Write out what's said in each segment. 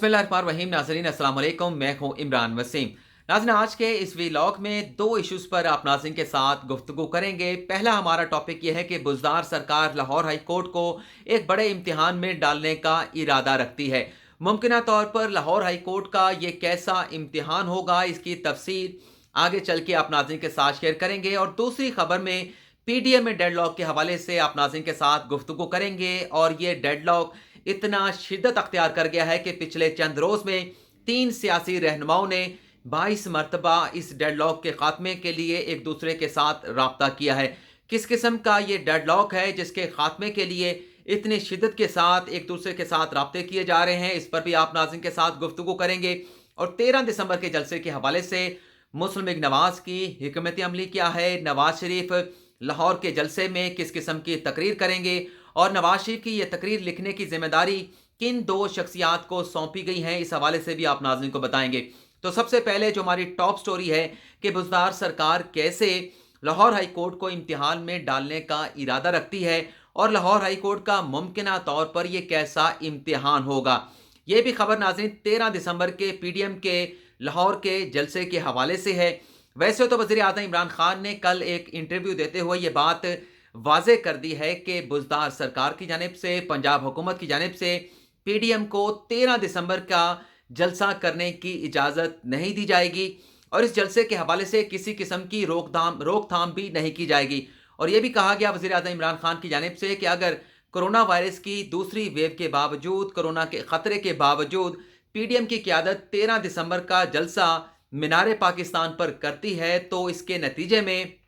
बिस्मिल्लाहिर्रहमानिर्रहीम। नाज़रीन अस्सलाम वालेकुम, मैं हूं इमरान वसीम। नाज़रीन, आज के इस व्लॉग में दो इश्यूज़ पर आप नाज़रीन के साथ गुफ्तगू करेंगे। पहला हमारा टॉपिक यह है कि बुज़दार सरकार लाहौर हाई कोर्ट को एक बड़े इम्तिहान में डालने का इरादा रखती है। मुमकिना तौर पर लाहौर हाई कोर्ट का ये कैसा इम्तिहान होगा, इसकी तफसील आगे चल के आप नाज़रीन के साथ शेयर करेंगे। और दूसरी खबर में पीडीएम में डेडलॉक के हवाले से आप नाज़रीन के साथ गुफ्तगू करेंगे। और ये डेडलॉक इतना शिद्दत अख्तियार कर गया है कि पिछले चंद रोज में 3 सियासी रहनुमाओं ने 22 मरतबा इस डेडलॉक के खात्मे के लिए एक दूसरे के साथ राब्ता किया है। किस किस्म का ये डेडलॉक है जिसके खात्मे के लिए इतनी शिद्दत के साथ एक दूसरे के साथ राब्ते किए जा रहे हैं, इस पर भी आप नाज़रीन के साथ गुफ्तगू करेंगे। और 13 दिसंबर के जलसे के हवाले से मुस्लिम लीग नवाज की हिकमत अमली क्या है, नवाज शरीफ लाहौर के जलसे में किस किस्म की तकरीर करेंगे और नवाज शरीफ की यह तकरीर लिखने की जिम्मेदारी किन दो शख्सियात को सौंपी गई है, इस हवाले से भी आप नाज़रीन को बताएंगे। तो सबसे पहले जो हमारी टॉप स्टोरी है कि बुज़दार सरकार कैसे लाहौर हाई कोर्ट को इम्तिहान में डालने का इरादा रखती है और लाहौर हाई कोर्ट का मुमकिना तौर पर यह कैसा इम्तिहान होगा। यह भी खबर नाज़रीन 13 दिसंबर के पीडीएम के लाहौर के जलसे के हवाले से है। वैसे तो वज़ीर आज़म इमरान खान ने कल एक इंटरव्यू देते हुए ये बात वाज़े कर दी है कि बुज़दार सरकार की जानिब से, पंजाब हुकूमत की जानिब से पीडीएम को 13 दिसंबर का जलसा करने की इजाज़त नहीं दी जाएगी और इस जलसे के हवाले से किसी किस्म की रोकथाम भी नहीं की जाएगी। और यह भी कहा गया वज़ीर आज़म इमरान खान की जानिब से कि अगर कोरोना वायरस की दूसरी वेव के बावजूद, कोरोना के ख़तरे के बावजूद पीडीएम की क़यादत 13 दिसंबर का जलसा मीनार पाकिस्तान पर करती है तो इसके नतीजे में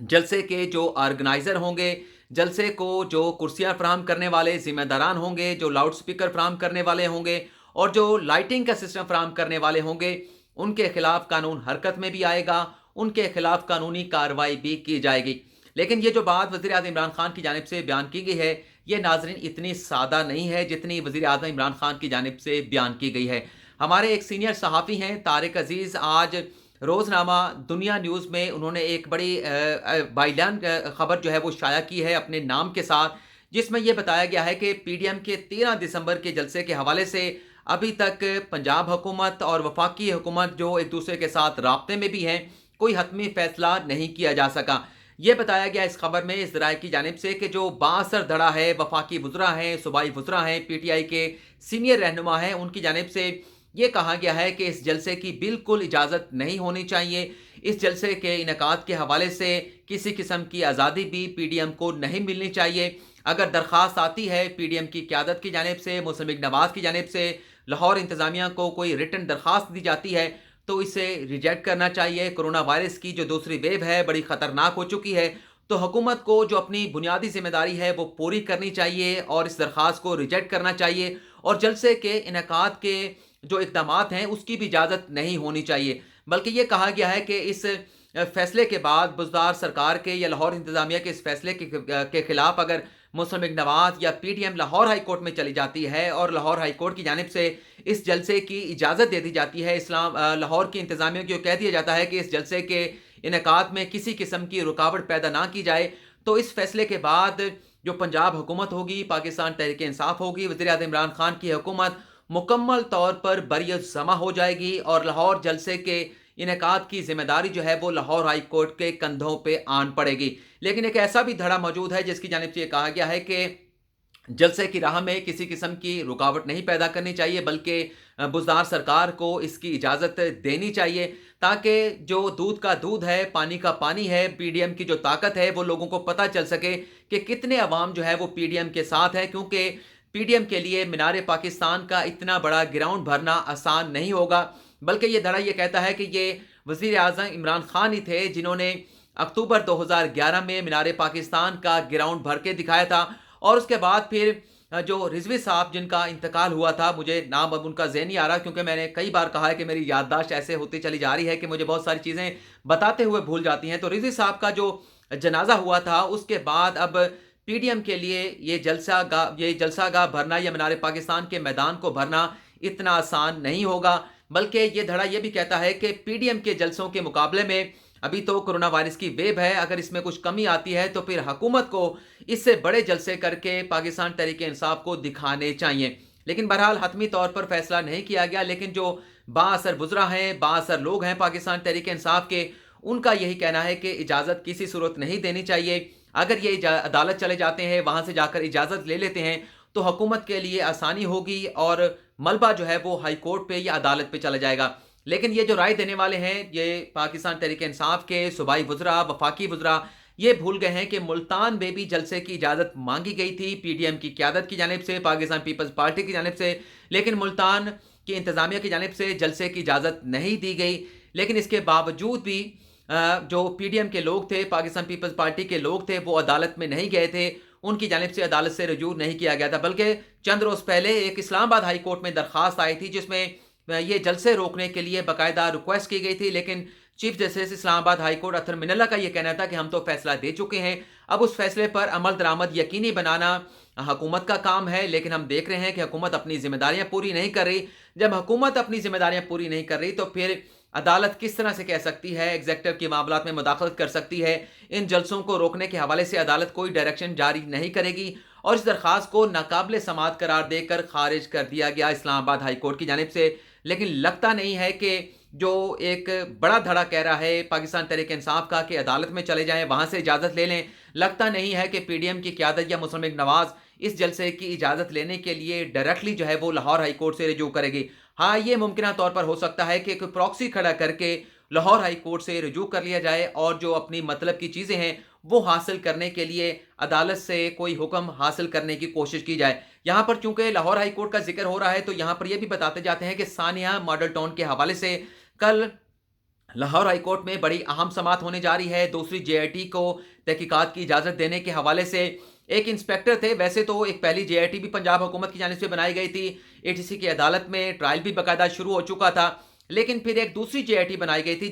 जलसे के जो ऑर्गेनाइज़र होंगे, जलसे को जो कुर्सियां फराहम करने वाले जिम्मेदारान होंगे, जो लाउड स्पीकर फराहम करने वाले होंगे और जो लाइटिंग का सिस्टम फराहम करने वाले होंगे, उनके खिलाफ कानून हरकत में भी आएगा, उनके खिलाफ कानूनी कार्रवाई भी की जाएगी। लेकिन ये जो बात वज़ीर आज़म इमरान खान की जानिब से बयान की गई है, ये नाज़रीन इतनी सादा नहीं है जितनी वज़ीर आज़म इमरान खान की जानिब से बयान की गई है। हमारे एक सीनियर सहाफ़ी हैं तारिक अजीज़, आज रोज़नामा दुनिया न्यूज़ में उन्होंने एक बड़ी बाइलान खबर जो है वो शाया की है अपने नाम के साथ, जिसमें यह बताया गया है कि पीडीएम के 13 दिसंबर के जलसे के हवाले से अभी तक पंजाब हुकूमत और वफाकी हुकूमत जो एक दूसरे के साथ राब्ते में भी हैं, कोई हतमी फैसला नहीं किया जा सका। यह बताया गया इस खबर में इस ज़राए की जानिब से कि जो बाअसर धड़ा है, वफाकी वुज़रा हैं, सूबाई वुज़रा हैं, पीटीआई के सीनियर रहनुमा हैं, उनकी जानिब से ये कहा गया है कि इस जलसे की बिल्कुल इजाज़त नहीं होनी चाहिए। इस जलसे के इनेकाद के हवाले से किसी किस्म की आज़ादी भी पीडीएम को नहीं मिलनी चाहिए। अगर दरख्वास्त आती है पीडीएम की क़यादत की जानिब से, मुस्लिम लीग नवाज़ की जानिब से, लाहौर इंतज़ामिया को कोई रिटन दरख्वास्त दी जाती है तो इसे रिजेक्ट करना चाहिए। कोरोना वायरस की जो दूसरी वेव है बड़ी ख़तरनाक हो चुकी है, तो हुकूमत को जो अपनी बुनियादी जिम्मेदारी है वो पूरी करनी चाहिए और इस दरख्वास्त को रिजेक्ट करना चाहिए और जलसे के इनेकाद के जो इक़दामात हैं उसकी भी इजाज़त नहीं होनी चाहिए। बल्कि ये कहा गया है कि इस फैसले के बाद बुज़दार सरकार के या लाहौर इंतज़ामिया के इस फैसले के खिलाफ अगर मुस्लिम लीग नवाज़ या पीडीएम लाहौर हाई कोर्ट में चली जाती है और लाहौर हाई कोर्ट की जानिब से इस जलसे की इजाज़त दे दी जाती है, लाहौर की इंतज़ामिया को कह दिया जाता है कि इस जलसे के इनेकाद में किसी किस्म की रुकावट पैदा ना की जाए, तो इस फैसले के बाद जो पंजाब हुकूमत होगी, पाकिस्तान तहरीक इंसाफ होगी, वज़ीर आज़म इमरान खान की हुकूमत मुकम्मल तौर पर बरियत जमा हो जाएगी और लाहौर जलसे के इनेकाद की जिम्मेदारी जो है वो लाहौर हाई कोर्ट के कंधों पे आन पड़ेगी। लेकिन एक ऐसा भी धड़ा मौजूद है जिसकी जानिब से कहा गया है कि जलसे की राह में किसी किस्म की रुकावट नहीं पैदा करनी चाहिए, बल्कि बुज़दार सरकार को इसकी इजाज़त देनी चाहिए ताकि जो दूध का दूध है, पानी का पानी है, पीडीएम की जो ताकत है वो लोगों को पता चल सके कि कितने अवाम जो है वो पीडीएम के साथ है। क्योंकि पीडीएम के लिए मीनार पाकिस्तान का इतना बड़ा ग्राउंड भरना आसान नहीं होगा, बल्कि ये धड़ा ये कहता है कि ये वज़ीर आज़म इमरान खान ही थे जिन्होंने अक्टूबर 2011 में मीनार पाकिस्तान का ग्राउंड भर के दिखाया था। और उसके बाद फिर जो रिजवी साहब जिनका इंतकाल हुआ था, मुझे नाम अब उनका ज़हन नहीं आ रहा क्योंकि मैंने कई बार कहा है कि मेरी याददाश्त ऐसे होती चली जा रही है कि मुझे बहुत सारी चीज़ें बताते हुए भूल जाती हैं। तो रिजवी साहब का जो जनाजा हुआ था उसके बाद अब पीडीएम के लिए ये जलसागाह भरना या मीनार पाकिस्तान के मैदान को भरना इतना आसान नहीं होगा, बल्कि ये धड़ा ये भी कहता है कि पीडीएम के जलसों के मुकाबले में अभी तो कोरोना वायरस की वेव है, अगर इसमें कुछ कमी आती है तो फिर हुकूमत को इससे बड़े जलसे करके पाकिस्तान तहरीक इंसाफ को दिखाने चाहिए। लेकिन बहरहाल हतमी तौर पर फैसला नहीं किया गया। लेकिन जो बाअसर बुज़रा हैं, बाअसर लोग हैं पाकिस्तान तहरीक इंसाफ के, उनका यही कहना है कि इजाज़त किसी सूरत नहीं देनी चाहिए। अगर ये अदालत चले जाते हैं, वहाँ से जाकर इजाज़त ले लेते हैं, तो हुकूमत के लिए आसानी होगी और मलबा जो है वो हाई कोर्ट पे या अदालत पे चला जाएगा। लेकिन ये जो राय देने वाले हैं, ये पाकिस्तान तहरीक इंसाफ के सूबाई वुज़रा, वफाकी वुज़रा, ये भूल गए हैं कि मुल्तान में भी जलसे की इजाज़त मांगी गई थी पीडीएम की क़यादत की जानिब से, पाकिस्तान पीपल्स पार्टी की जानिब से, लेकिन मुल्तान की इंतज़ामिया की जानिब से जलसे की इजाज़त नहीं दी गई। लेकिन इसके बावजूद भी जो पीडीएम के लोग थे, पाकिस्तान पीपल्स पार्टी के लोग थे, वो अदालत में नहीं गए थे, उनकी जानिब से अदालत से रुजू नहीं किया गया था। बल्कि चंद रोज़ पहले एक इस्लामाबाद हाई कोर्ट में दरख्वास्त आई थी, जिसमें ये जलसे रोकने के लिए बाकायदा रिक्वेस्ट की गई थी। लेकिन chief justice Islamabad high court Athar Minallah का ये कहना था कि हम तो फैसला दे चुके हैं, अब उस फैसले पर अमल दरामद यकीनी बनाना हुकूमत का काम है। लेकिन हम देख रहे हैं कि हुकूमत अपनी जिम्मेदारियां पूरी नहीं कर रही। जब हुकूमत अपनी जिम्मेदारियां पूरी नहीं कर रही, तो फिर अदालत किस तरह से कह सकती है, एग्जीक्यूटिव के मामलात में मुदाखलत कर सकती है। इन जलसों को रोकने के हवाले से अदालत कोई डायरेक्शन जारी नहीं करेगी और इस दरख्वास्त को नाकाबिल समाअत करार देकर खारिज कर दिया गया इस्लामाबाद हाई कोर्ट की जानिब से। लेकिन लगता नहीं है कि जो एक बड़ा धड़ा कह रहा है पाकिस्तान तहरीक इंसाफ का कि अदालत में चले जाएं, वहाँ से इजाज़त ले लें, लगता नहीं है कि पीडीएम की क़यादत या मुस्लिम लीग नवाज़ इस जलसे की इजाज़त लेने के लिए डायरेक्टली जो है वो लाहौर हाई कोर्ट से रिजू करेगी। हाँ, ये मुमकिन तौर पर हो सकता है कि कोई प्रॉक्सी खड़ा करके लाहौर हाई कोर्ट से रिजू कर लिया जाए और जो अपनी मतलब की चीज़ें हैं वो हासिल करने के लिए अदालत से कोई हुक्म हासिल करने की कोशिश की जाए। यहाँ पर चूंकि लाहौर हाई कोर्ट का जिक्र हो रहा है, तो यहाँ पर यह भी बताते जाते हैं कि सानिया मॉडल टाउन के हवाले से कल लाहौर हाई कोर्ट में बड़ी अहम समाअत होने जा रही है। दूसरी जेआईटी को तहकीकात की इजाज़त देने के हवाले से एक इंस्पेक्टर थे, वैसे तो एक पहली जेआईटी भी पंजाब हुकूमत की जानिब से बनाई गई थी, एटीसी की अदालत में ट्रायल भी बाकायदा शुरू हो चुका था, लेकिन फिर एक दूसरी जेआईटी बनाई गई थी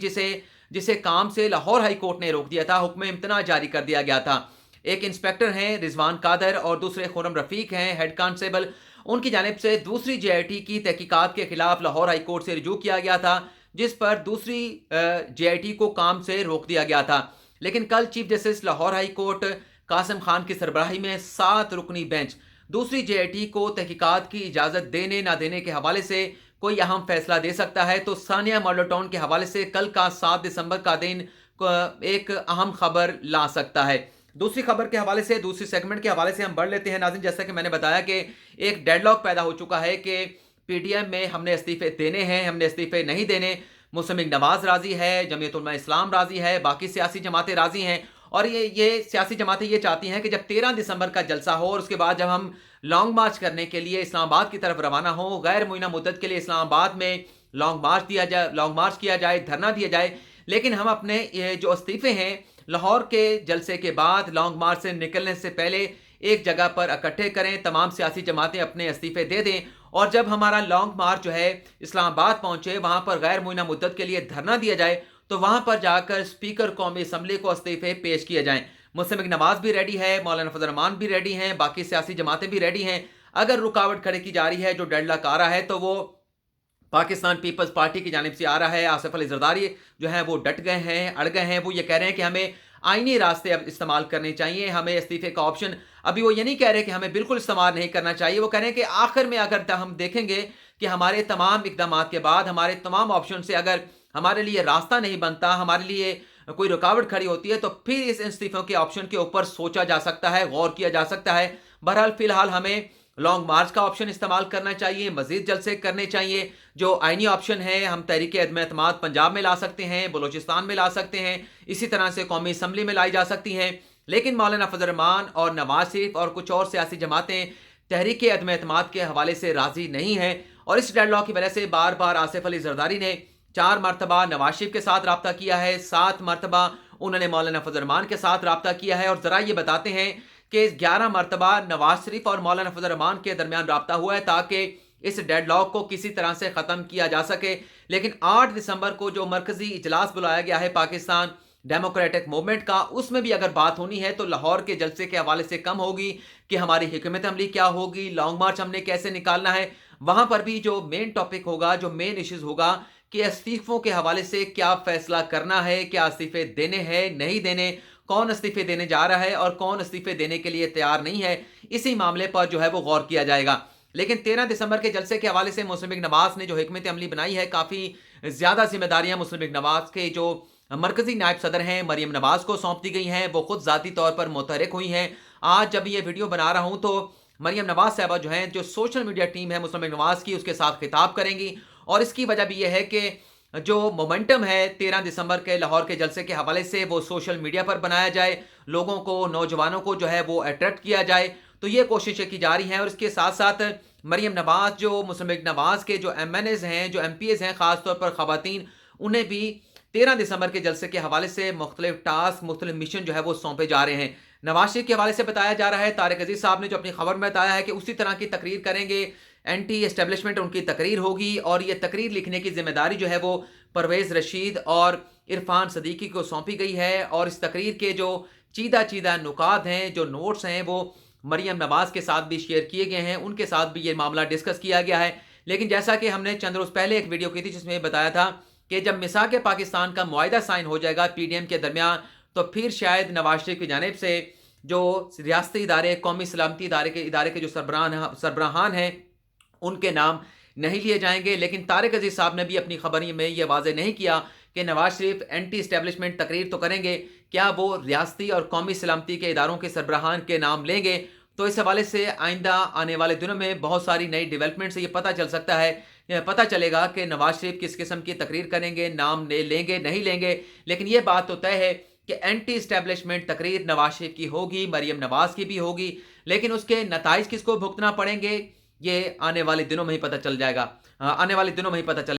जिसे काम से लाहौर हाई कोर्ट ने रोक दिया था, हुक्म इम्तना जारी कर दिया गया था। एक इंस्पेक्टर हैं रिजवान कादर और दूसरे खुरम रफीक हैं हेड कांस्टेबल, उनकी जानिब से दूसरी जेआईटी की तहकीकात के खिलाफ लाहौर हाई कोर्ट से रिजू किया गया था, जिस पर दूसरी जेआईटी को काम से रोक दिया गया था। लेकिन कल chief justice Lahore high court Qasim Khan की सरबराही में 7 रुकनी बेंच दूसरी जेआईटी को तहकीकात की इजाज़त देने ना देने के हवाले से कोई अहम फैसला दे सकता है। तो सानिया मॉडल टाउन के हवाले से कल का 7 दिसंबर का दिन एक अहम खबर ला सकता है। दूसरी खबर के हवाले से, दूसरी सेगमेंट के हवाले से हम बढ़ लेते हैं नाज़रीन। जैसा कि मैंने बताया कि एक डेडलॉक पैदा हो चुका है कि पीडीएम में हमने इस्तीफे देने हैं, हमने इस्तीफे नहीं देने। मुस्लिम लीग नवाज़ राज़ी है, जमीयत उलमा इस्लाम राज़ी है, बाकी सियासी जमातें राज़ी हैं और ये सियासी जमातें ये चाहती हैं कि जब 13 दिसंबर का जलसा हो और उसके बाद जब हम लॉन्ग मार्च करने के लिए इस्लामाबाद की तरफ रवाना हो, गैर मुइना मुद्दत के लिए इस्लामाबाद में लॉन्ग मार्च किया जाए, धरना दिया जाए, लेकिन हम अपने ये जो इस्तीफे हैं लाहौर के जलसे के बाद लॉन्ग मार्च से निकलने से पहले एक जगह पर इकट्ठे करें, तमाम सियासी जमातें अपने इस्तीफे दे दें और जब हमारा लॉन्ग मार्च जो है इस्लामाबाद पहुंचे, वहां पर गैर मुइना मुद्दत के लिए धरना दिया जाए, तो वहां पर जाकर स्पीकर कौमी असम्बली को इस्तीफे पेश किए जाएं। मुस्लिम लीग नवाज भी रेडी है, मौलाना फजल रहमान भी रेडी हैं, बाकी सियासी जमातें भी रेडी हैं। अगर रुकावट खड़ी की जा रही है, जो डेडलॉक आ रहा है, तो वो पाकिस्तान पीपल्स पार्टी की जानिब से आ रहा है। आसिफ अली जरदारी जो है वो डट गए हैं, अड़ गए हैं। वो ये कह रहे हैं कि हमें आईनी रास्ते अब इस्तेमाल करने चाहिए, हमें इस्तीफे का ऑप्शन, अभी वो ये नहीं कह रहे कि हमें बिल्कुल इस्तेमाल नहीं करना चाहिए, वो कह रहे हैं कि आखिर में अगर हम देखेंगे कि हमारे तमाम इकदाम के बाद, हमारे तमाम ऑप्शन से अगर हमारे लिए रास्ता नहीं बनता, हमारे लिए कोई रुकावट खड़ी होती है, तो फिर इस इस्तीफों के ऑप्शन के ऊपर सोचा जा सकता है, गौर किया जा सकता है। बहरहाल फिलहाल हमें लॉन्ग मार्च का ऑप्शन इस्तेमाल करना चाहिए, मजीद जलसे करने चाहिए। जो आईनी ऑप्शन है, हम तहरीक अदम एतमाद पंजाब में ला सकते हैं, बलोचिस्तान में ला सकते हैं, इसी तरह से कौमी असम्बली में लाई जा सकती हैं। लेकिन मौलाना फजल रहमान और नवाज शरीफ और कुछ और सियासी जमातें तहरीक अदम एतमाद के हवाले से राजी नहीं हैं और इस डेडलॉक की वजह से बार बार आसिफ अली जरदारी ने 4 मरतबा नवाज शरीफ के साथ रब्ता किया है, 7 मरतबा उन्होंने मौलाना फजल रहमान के साथ रब्ता किया है और ज़रा ये बताते हैं कि 11 मरतबा नवाज शरीफ और मौलाना फजल रहमान के दरमियान रब्ता हुआ है ताकि इस डेडलॉक को किसी तरह से ख़त्म किया जा सके। लेकिन 8 दिसंबर को जो मरकज़ी इजलास बुलाया गया है पाकिस्तान डेमोक्रेटिक मूवमेंट का, उसमें भी अगर बात होनी है तो लाहौर के जलसे के हवाले से कम होगी कि हमारी हिकमत अमली क्या होगी, लॉन्ग मार्च हमने कैसे निकालना है। वहाँ पर भी जो मेन टॉपिक होगा, जो मेन इश्यूज़ होगा कि इस्तीफ़ों के हवाले से क्या फ़ैसला करना है, क्या इस्तीफ़े देने हैं, नहीं देने, कौन इस्तीफ़े देने जा रहा है और कौन इस्तीफ़े देने के लिए तैयार नहीं है, इसी मामले पर जो है वो गौर किया जाएगा। लेकिन 13 दिसंबर के जलसे के हवाले से मुस्लिम लीग नवाज ने जो हिकमत अमली बनाई है, काफ़ी ज़्यादा जिम्मेदारियां मुस्लिम लीग नवाज के जो मरकजी नायब सदर हैं मरियम नवाज को सौंप दी गई हैं। वो खुद ज़ाती तौर पर मुतहरिक हुई हैं। आज जब ये वीडियो बना रहा हूं तो मरियम नवाज साहबा जो हैं, जो सोशल मीडिया टीम है मुस्लिम लीग नवाज की, उसके साथ खिताब करेंगी। और इसकी वजह भी यह है कि जो मोमेंटम है 13 दिसंबर के लाहौर के जलसे के हवाले से, वो सोशल मीडिया पर बनाया जाए, लोगों को, नौजवानों को जो है वो अट्रैक्ट किया जाए। तो ये कोशिशें की जा रही हैं। और इसके साथ साथ मरियम नवाज, जो मुस्लिम लीग नवाज के जो MNAs हैं, जो MPAs हैं, ख़ासतौर पर ख़वातीन, उन्हें भी 13 दिसंबर के जलसे के हवाले से मुख्तलिफ टास्क, मुख्तलिफ मिशन जो है वो सौंपे जा रहे हैं। नवाज शरीफ के हवाले से बताया जा रहा है, तारिक अजीज साहब ने जो अपनी खबर में बताया है कि उसी तरह की तकरीर करेंगे, एंटी एस्टेब्लिशमेंट उनकी तकरीर होगी। और ये तकरीर लिखने की जिम्मेदारी जो है वो परवेज़ रशीद और इरफान सदीकी को सौंपी गई है। और इस तकरीर के जो चीदा चीदा नुकात हैं, जो नोट्स हैं, वो मरियम नवाज के साथ भी शेयर किए गए हैं, उनके साथ भी ये मामला डिस्कस किया गया है। लेकिन जैसा कि हमने चंद रोज़ पहले एक वीडियो की थी जिसमें बताया था कि जब मिसाक पाकिस्तान का मुआहिदा साइन हो जाएगा PDM के दरमियान, तो फिर शायद नवाज शरीफ की जानिब से जो रियासती इदारे, कौमी सलामती इदारे के जो सरबराहान हैं, उनके नाम नहीं लिए जाएंगे। लेकिन तारिक अजीज साहब ने भी अपनी खबरी में ये वाज़े नहीं किया कि नवाज शरीफ एंटी इस्टेब्लिशमेंट तकरीर तो करेंगे, क्या वो रियासती और कौमी सलामती के इदारों के सरबराहान के नाम लेंगे। तो इस हवाले से आइंदा आने वाले दिनों में बहुत सारी नई डेवलपमेंट से ये पता चल सकता है, पता चलेगा कि नवाज शरीफ किस किस्म की तकरीर करेंगे, नाम लेंगे नहीं लेंगे। लेकिन ये बात तो तय है कि एंटी इस्टेब्लिशमेंट तकरीर नवाज शरीफ की होगी, मरियम नवाज की भी होगी। लेकिन उसके नताइज किसको भुगतना पड़ेंगे, ये आने वाले दिनों में ही पता चल जाएगा, आने वाले दिनों में ही पता चल